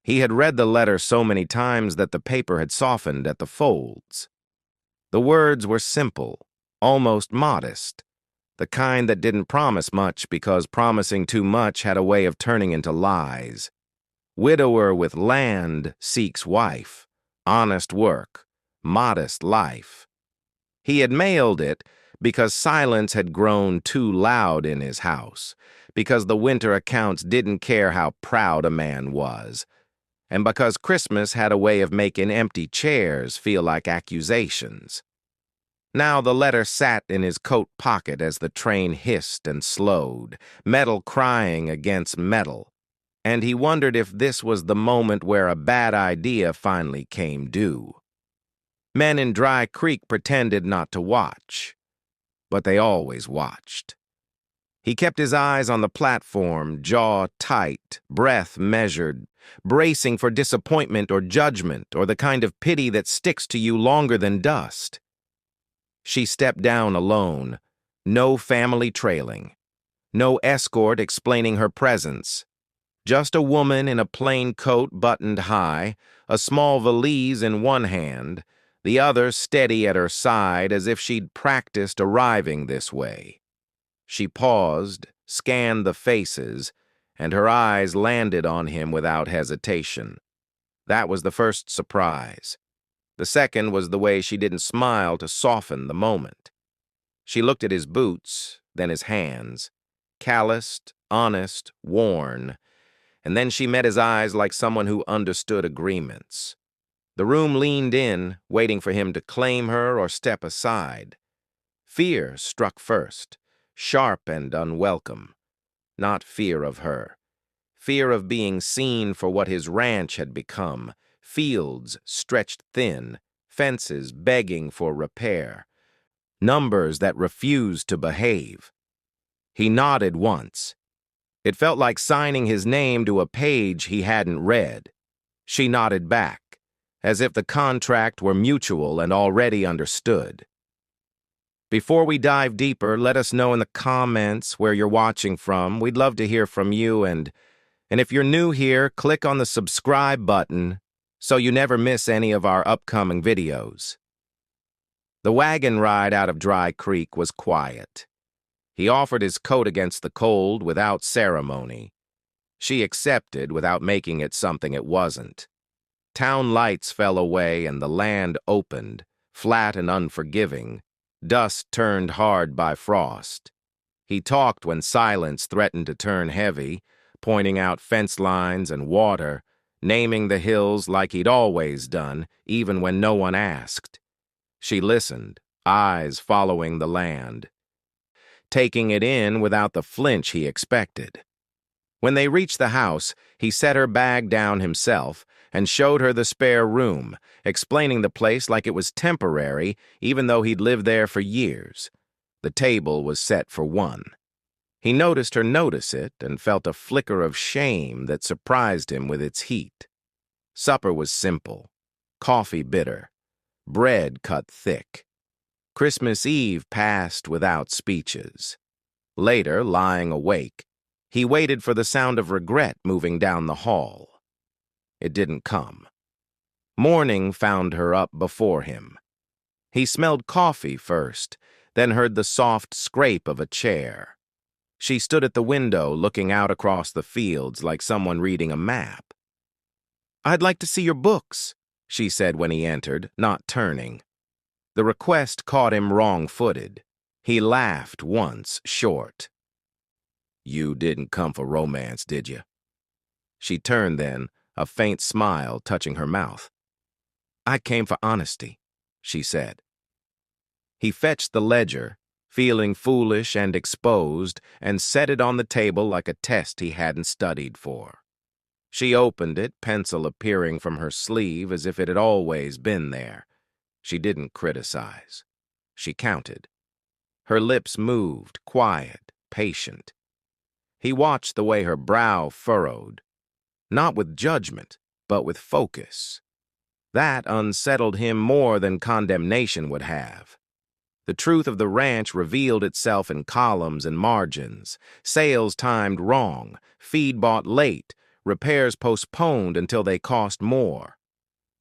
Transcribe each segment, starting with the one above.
He had read the letter so many times that the paper had softened at the folds. The words were simple, almost modest, the kind that didn't promise much because promising too much had a way of turning into lies. Widower with land seeks wife, honest work, modest life. He had mailed it because silence had grown too loud in his house, because the winter accounts didn't care how proud a man was, and because Christmas had a way of making empty chairs feel like accusations. Now the letter sat in his coat pocket as the train hissed and slowed, metal crying against metal, and he wondered if this was the moment where a bad idea finally came due. Men in Dry Creek pretended not to watch, but they always watched. He kept his eyes on the platform, jaw tight, breath measured, bracing for disappointment or judgment or the kind of pity that sticks to you longer than dust. She stepped down alone, no family trailing, no escort explaining her presence. Just a woman in a plain coat buttoned high, a small valise in one hand, the other steady at her side as if she'd practiced arriving this way. She paused, scanned the faces, and her eyes landed on him without hesitation. That was the first surprise. The second was the way she didn't smile to soften the moment. She looked at his boots, then his hands, calloused, honest, worn, and then she met his eyes like someone who understood agreements. The room leaned in, waiting for him to claim her or step aside. Fear struck first, sharp and unwelcome. Not fear of her. Fear of being seen for what his ranch had become, fields stretched thin, fences begging for repair, numbers that refused to behave. He nodded once. It felt like signing his name to a page he hadn't read. She nodded back, as if the contract were mutual and already understood. Before we dive deeper, let us know in the comments where you're watching from. We'd love to hear from you, and if you're new here, click on the subscribe button so you never miss any of our upcoming videos. The wagon ride out of Dry Creek was quiet. He offered his coat against the cold without ceremony. She accepted without making it something it wasn't. Town lights fell away and the land opened, flat and unforgiving, dust turned hard by frost. He talked when silence threatened to turn heavy, pointing out fence lines and water, naming the hills like he'd always done, even when no one asked. She listened, eyes following the land, taking it in without the flinch he expected. When they reached the house, he set her bag down himself and showed her the spare room, explaining the place like it was temporary, even though he'd lived there for years. The table was set for one. He noticed her notice it and felt a flicker of shame that surprised him with its heat. Supper was simple, coffee bitter, bread cut thick. Christmas Eve passed without speeches. Later, lying awake, he waited for the sound of regret moving down the hall. It didn't come. Morning found her up before him. He smelled coffee first, then heard the soft scrape of a chair. She stood at the window looking out across the fields like someone reading a map. "I'd like to see your books," she said when he entered, not turning. The request caught him wrong-footed. He laughed once, short. "You didn't come for romance, did you?" She turned then, a faint smile touching her mouth. "I came for honesty," she said. He fetched the ledger, feeling foolish and exposed, and set it on the table like a test he hadn't studied for. She opened it, pencil appearing from her sleeve as if it had always been there. She didn't criticize. She counted. Her lips moved, quiet, patient. He watched the way her brow furrowed, not with judgment, but with focus. That unsettled him more than condemnation would have. The truth of the ranch revealed itself in columns and margins, sales timed wrong, feed bought late, repairs postponed until they cost more.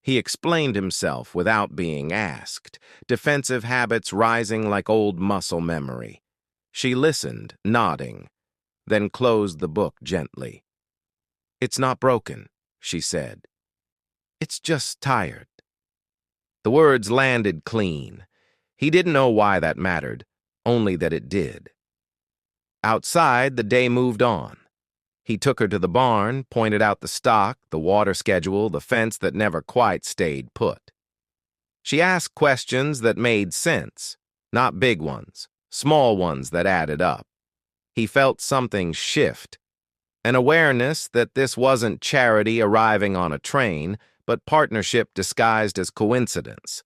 He explained himself without being asked, defensive habits rising like old muscle memory. She listened, nodding, then closed the book gently. "It's not broken," she said. "It's just tired." The words landed clean. He didn't know why that mattered, only that it did. Outside, the day moved on. He took her to the barn, pointed out the stock, the water schedule, the fence that never quite stayed put. She asked questions that made sense, not big ones, small ones that added up. He felt something shift, an awareness that this wasn't charity arriving on a train, but partnership disguised as coincidence.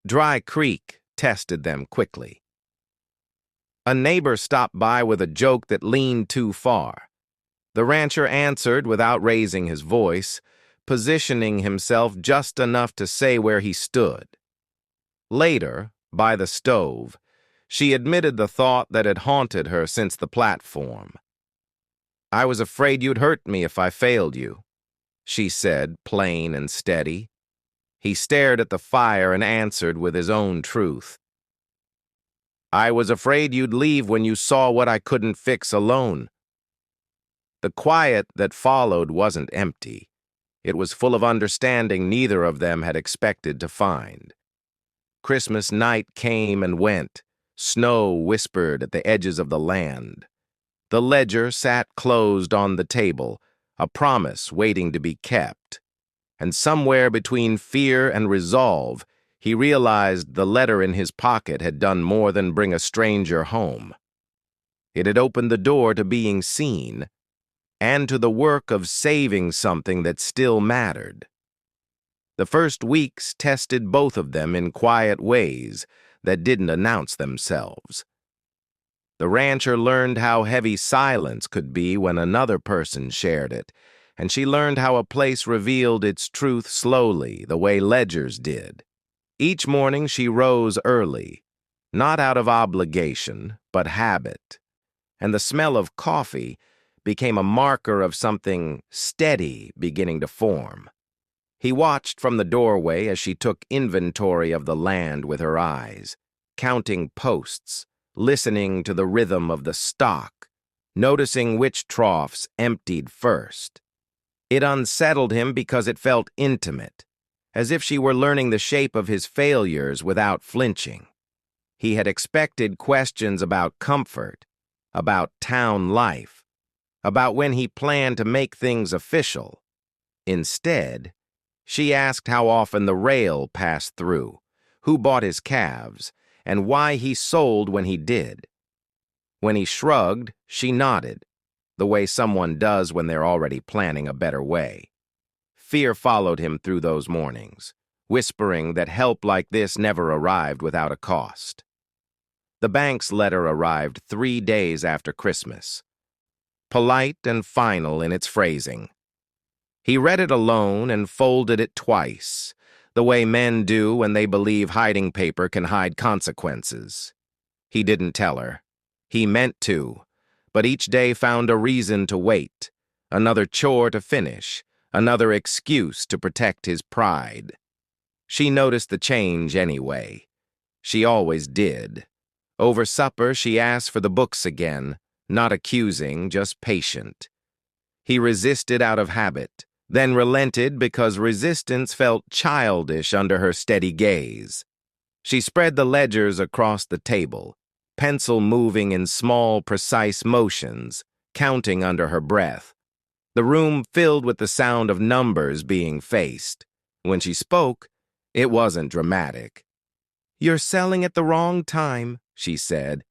Dry Creek tested them quickly. A neighbor stopped by with a joke that leaned too far. The rancher answered without raising his voice, positioning himself just enough to say where he stood. Later, by the stove, she admitted the thought that had haunted her since the platform. "I was afraid you'd hurt me if I failed you," she said, plain and steady. He stared at the fire and answered with his own truth. "I was afraid you'd leave when you saw what I couldn't fix alone." The quiet that followed wasn't empty. It was full of understanding neither of them had expected to find. Christmas night came and went. Snow whispered at the edges of the land. The ledger sat closed on the table, a promise waiting to be kept. And somewhere between fear and resolve, he realized the letter in his pocket had done more than bring a stranger home. It had opened the door to being seen, and to the work of saving something that still mattered. The first weeks tested both of them in quiet ways that didn't announce themselves. The rancher learned how heavy silence could be when another person shared it, and she learned how a place revealed its truth slowly, the way ledgers did. Each morning she rose early, not out of obligation, but habit, and the smell of coffee became a marker of something steady beginning to form. He watched from the doorway as she took inventory of the land with her eyes, counting posts, listening to the rhythm of the stock, noticing which troughs emptied first. It unsettled him because it felt intimate, as if she were learning the shape of his failures without flinching. He had expected questions about comfort, about town life, about when he planned to make things official. Instead, she asked how often the rail passed through, who bought his calves, and why he sold when he did. When he shrugged, she nodded, the way someone does when they're already planning a better way. Fear followed him through those mornings, whispering that help like this never arrived without a cost. The bank's letter arrived 3 days after Christmas, polite and final in its phrasing. He read it alone and folded it twice, the way men do when they believe hiding paper can hide consequences. He didn't tell her. He meant to, but each day found a reason to wait, another chore to finish, another excuse to protect his pride. She noticed the change anyway. She always did. Over supper, she asked for the books again, not accusing, just patient. He resisted out of habit, then relented because resistance felt childish under her steady gaze. She spread the ledgers across the table, pencil moving in small, precise motions, counting under her breath. The room filled with the sound of numbers being faced. When she spoke, it wasn't dramatic. "You're selling at the wrong time," she said,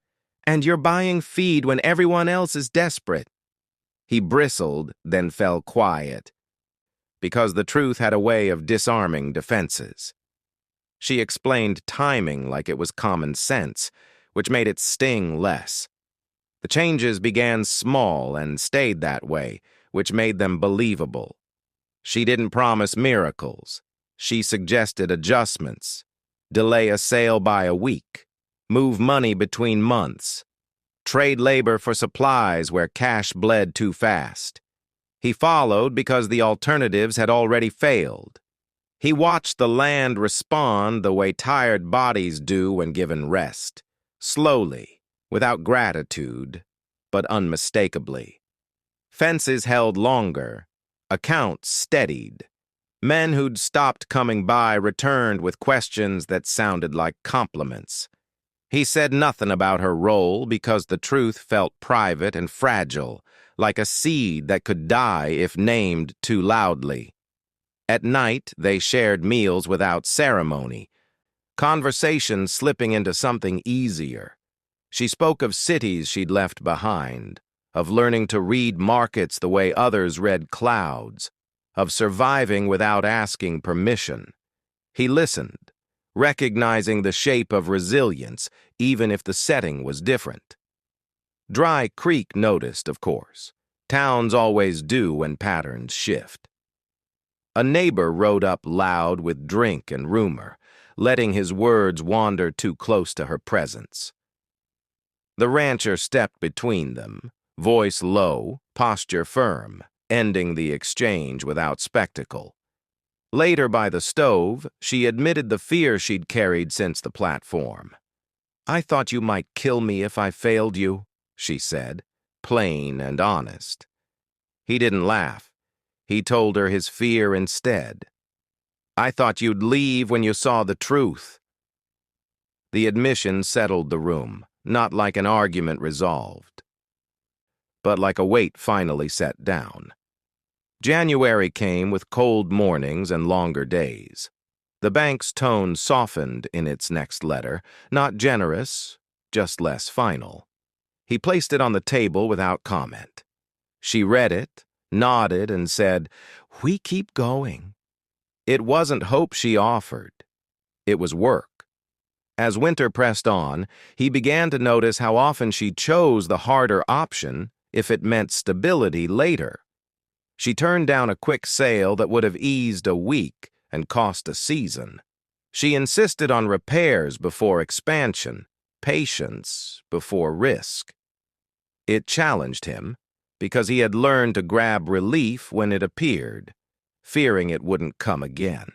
"and you're buying feed when everyone else is desperate." He bristled, then fell quiet, because the truth had a way of disarming defenses. She explained timing like it was common sense, which made it sting less. The changes began small and stayed that way, which made them believable. She didn't promise miracles. She suggested adjustments. Delay a sale by a week. Move money between months. Trade labor for supplies where cash bled too fast. He followed because the alternatives had already failed. He watched the land respond the way tired bodies do when given rest, slowly, without gratitude, but unmistakably. Fences held longer, accounts steadied. Men who'd stopped coming by returned with questions that sounded like compliments. He said nothing about her role because the truth felt private and fragile, like a seed that could die if named too loudly. At night, they shared meals without ceremony, conversation slipping into something easier. She spoke of cities she'd left behind, of learning to read markets the way others read clouds, of surviving without asking permission. He listened, recognizing the shape of resilience, even if the setting was different. Dry Creek noticed, of course. Towns always do when patterns shift. A neighbor rode up loud with drink and rumor, letting his words wander too close to her presence. The rancher stepped between them, voice low, posture firm, ending the exchange without spectacle. Later by the stove, she admitted the fear she'd carried since the platform. "I thought you might kill me if I failed you," she said, plain and honest. He didn't laugh. He told her his fear instead. "I thought you'd leave when you saw the truth." The admission settled the room, not like an argument resolved, but like a weight finally set down. January came with cold mornings and longer days. The bank's tone softened in its next letter, not generous, just less final. He placed it on the table without comment. She read it, nodded, and said, "We keep going." It wasn't hope she offered. It was work. As winter pressed on, he began to notice how often she chose the harder option if it meant stability later. She turned down a quick sale that would have eased a week and cost a season. She insisted on repairs before expansion, patience before risk. It challenged him, because he had learned to grab relief when it appeared, fearing it wouldn't come again.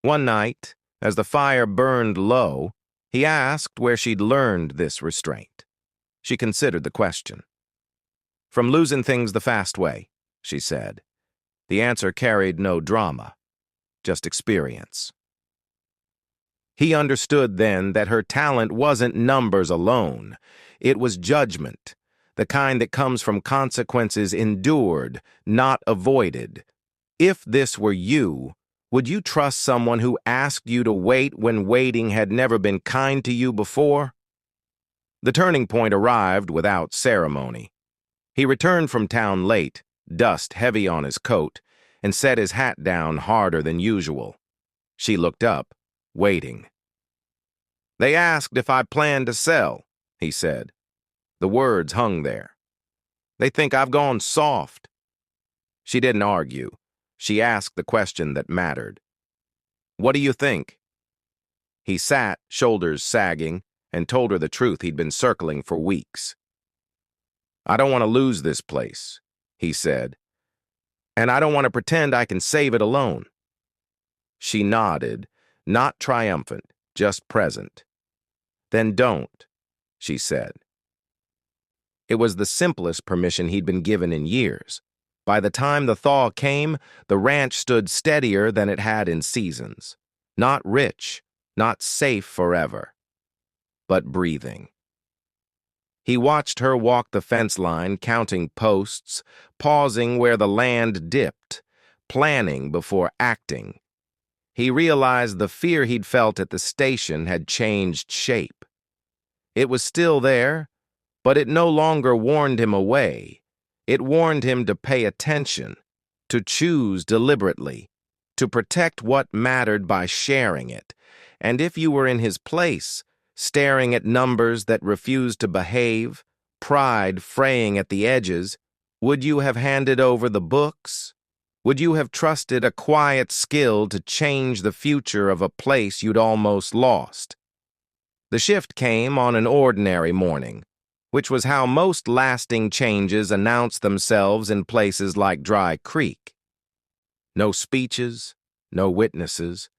One night, as the fire burned low, he asked where she'd learned this restraint. She considered the question. "From losing things the fast way," she said. The answer carried no drama, just experience. He understood then that her talent wasn't numbers alone. It was judgment, the kind that comes from consequences endured, not avoided. If this were you, would you trust someone who asked you to wait when waiting had never been kind to you before? The turning point arrived without ceremony. He returned from town late, dust heavy on his coat, and set his hat down harder than usual. She looked up, waiting. "They asked if I planned to sell," he said. The words hung there. "They think I've gone soft." She didn't argue. She asked the question that mattered. "What do you think?" He sat, shoulders sagging, and told her the truth he'd been circling for weeks. "I don't want to lose this place," he said. "And I don't want to pretend I can save it alone." She nodded, not triumphant, just present. "Then don't," she said. It was the simplest permission he'd been given in years. By the time the thaw came, the ranch stood steadier than it had in seasons. Not rich, not safe forever, but breathing. He watched her walk the fence line, counting posts, pausing where the land dipped, planning before acting. He realized the fear he'd felt at the station had changed shape. It was still there, but it no longer warned him away. It warned him to pay attention, to choose deliberately, to protect what mattered by sharing it. And if you were in his place, staring at numbers that refused to behave, pride fraying at the edges, would you have handed over the books? Would you have trusted a quiet skill to change the future of a place you'd almost lost? The shift came on an ordinary morning. which was how most lasting changes announced themselves in places like Dry Creek. No speeches, no witnesses,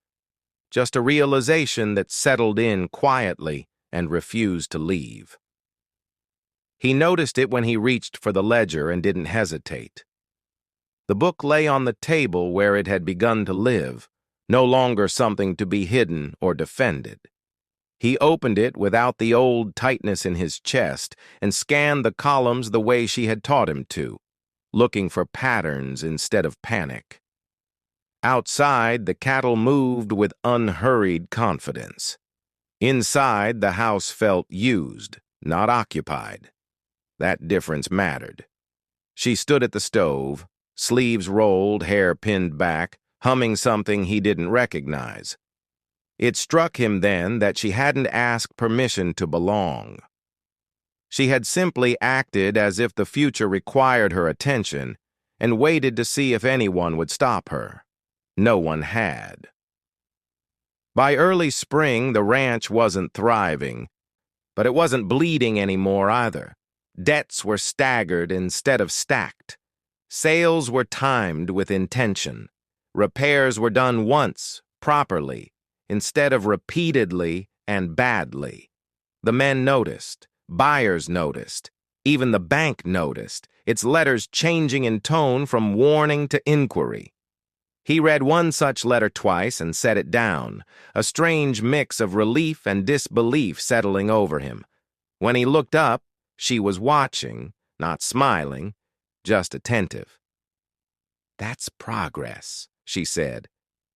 just a realization that settled in quietly and refused to leave. He noticed it when he reached for the ledger and didn't hesitate. The book lay on the table where it had begun to live, no longer something to be hidden or defended. He opened it without the old tightness in his chest and scanned the columns the way she had taught him to, looking for patterns instead of panic. Outside, the cattle moved with unhurried confidence. Inside, the house felt used, not occupied. That difference mattered. She stood at the stove, sleeves rolled, hair pinned back, humming something he didn't recognize. It struck him then that she hadn't asked permission to belong. She had simply acted as if the future required her attention and waited to see if anyone would stop her. No one had. By early spring, the ranch wasn't thriving, but it wasn't bleeding anymore either. Debts were staggered instead of stacked. Sales were timed with intention. Repairs were done once, properly, instead of repeatedly and badly. The men noticed. Buyers noticed. Even the bank noticed, its letters changing in tone from warning to inquiry. He read one such letter twice and set it down, a strange mix of relief and disbelief settling over him. When he looked up, she was watching, not smiling, just attentive. "That's progress," she said.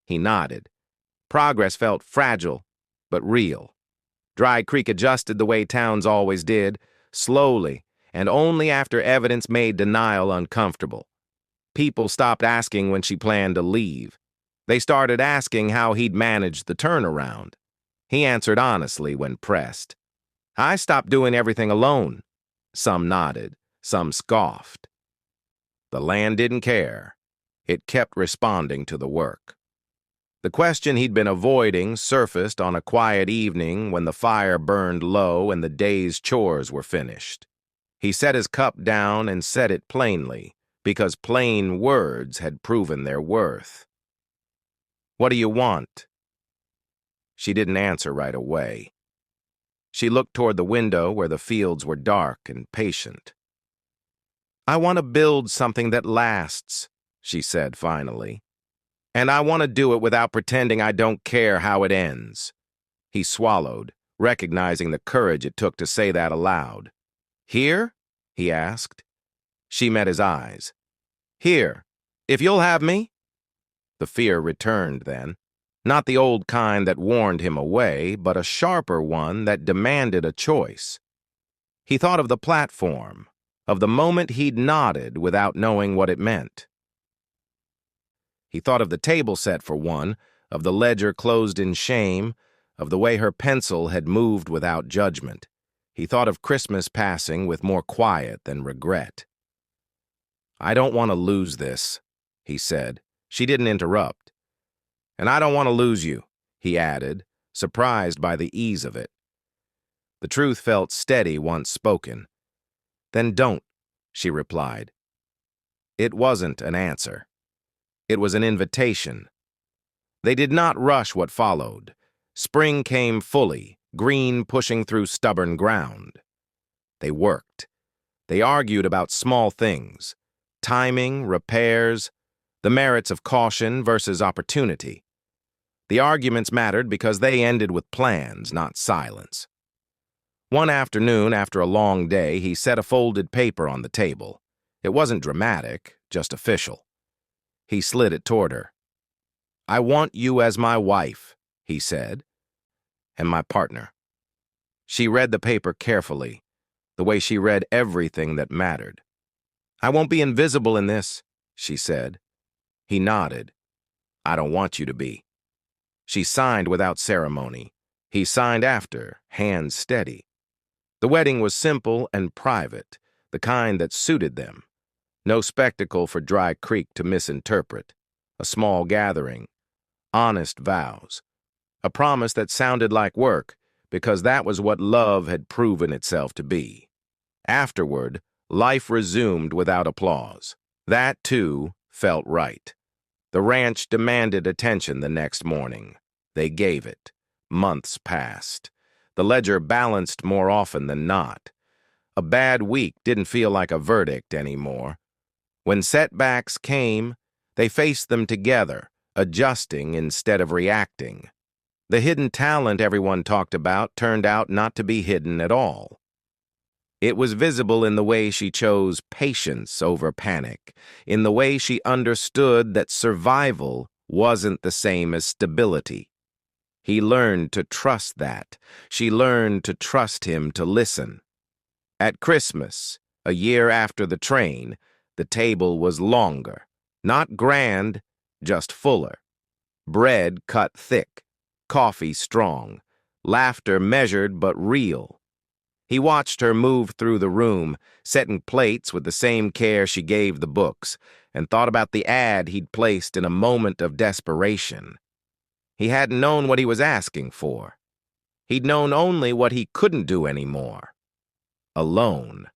He nodded. Progress felt fragile, but real. Dry Creek adjusted the way towns always did, slowly, and only after evidence made denial uncomfortable. People stopped asking when she planned to leave. They started asking how he'd managed the turnaround. He answered honestly when pressed. "I stopped doing everything alone." Some nodded, some scoffed. The land didn't care. It kept responding to the work. The question he'd been avoiding surfaced on a quiet evening when the fire burned low and the day's chores were finished. He set his cup down and said it plainly, because plain words had proven their worth. "What do you want?" She didn't answer right away. She looked toward the window where the fields were dark and patient. "I want to build something that lasts," she said finally. "And I want to do it without pretending I don't care how it ends." He swallowed, recognizing the courage it took to say that aloud. "Here?" he asked. She met his eyes. "Here, if you'll have me." The fear returned then, not the old kind that warned him away, but a sharper one that demanded a choice. He thought of the platform, of the moment he'd nodded without knowing what it meant. He thought of the table set for one, of the ledger closed in shame, of the way her pencil had moved without judgment. He thought of Christmas passing with more quiet than regret. "I don't want to lose this," he said. She didn't interrupt. "And I don't want to lose you," he added, surprised by the ease of it. The truth felt steady once spoken. "Then don't," she replied. It wasn't an answer. It was an invitation. They did not rush what followed. Spring came fully, green pushing through stubborn ground. They worked. They argued about small things, timing, repairs, the merits of caution versus opportunity. The arguments mattered because they ended with plans, not silence. One afternoon, after a long day, he set a folded paper on the table. It wasn't dramatic, just official. He slid it toward her. "I want you as my wife," he said, "and my partner." She read the paper carefully, the way she read everything that mattered. "I won't be invisible in this," she said. He nodded. "I don't want you to be." She signed without ceremony. He signed after, hands steady. The wedding was simple and private, the kind that suited them. No spectacle for Dry Creek to misinterpret. A small gathering. Honest vows. A promise that sounded like work, because that was what love had proven itself to be. Afterward, life resumed without applause. That, too, felt right. The ranch demanded attention the next morning. They gave it. Months passed. The ledger balanced more often than not. A bad week didn't feel like a verdict anymore. When setbacks came, they faced them together, adjusting instead of reacting. The hidden talent everyone talked about turned out not to be hidden at all. It was visible in the way she chose patience over panic, in the way she understood that survival wasn't the same as stability. He learned to trust that. She learned to trust him to listen. At Christmas, a year after the train, the table was longer. Not grand, just fuller. Bread cut thick, coffee strong, laughter measured but real. He watched her move through the room, setting plates with the same care she gave the books, and thought about the ad he'd placed in a moment of desperation. He hadn't known what he was asking for. He'd known only what he couldn't do anymore. Alone.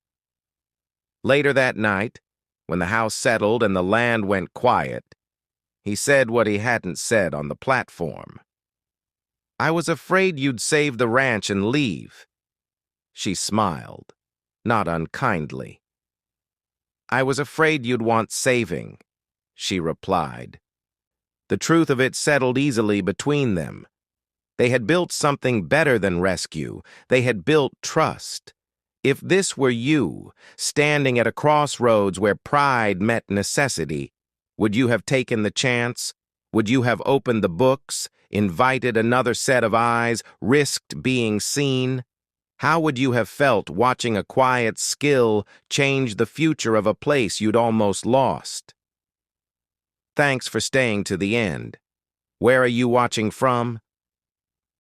Later that night, when the house settled and the land went quiet, he said what he hadn't said on the platform. "I was afraid you'd save the ranch and leave." She smiled, not unkindly. "I was afraid you'd want saving," she replied. The truth of it settled easily between them. They had built something better than rescue. They had built trust. If this were you, standing at a crossroads where pride met necessity, would you have taken the chance? Would you have opened the books, invited another set of eyes, risked being seen? How would you have felt watching a quiet skill change the future of a place you'd almost lost? Thanks for staying to the end. Where are you watching from?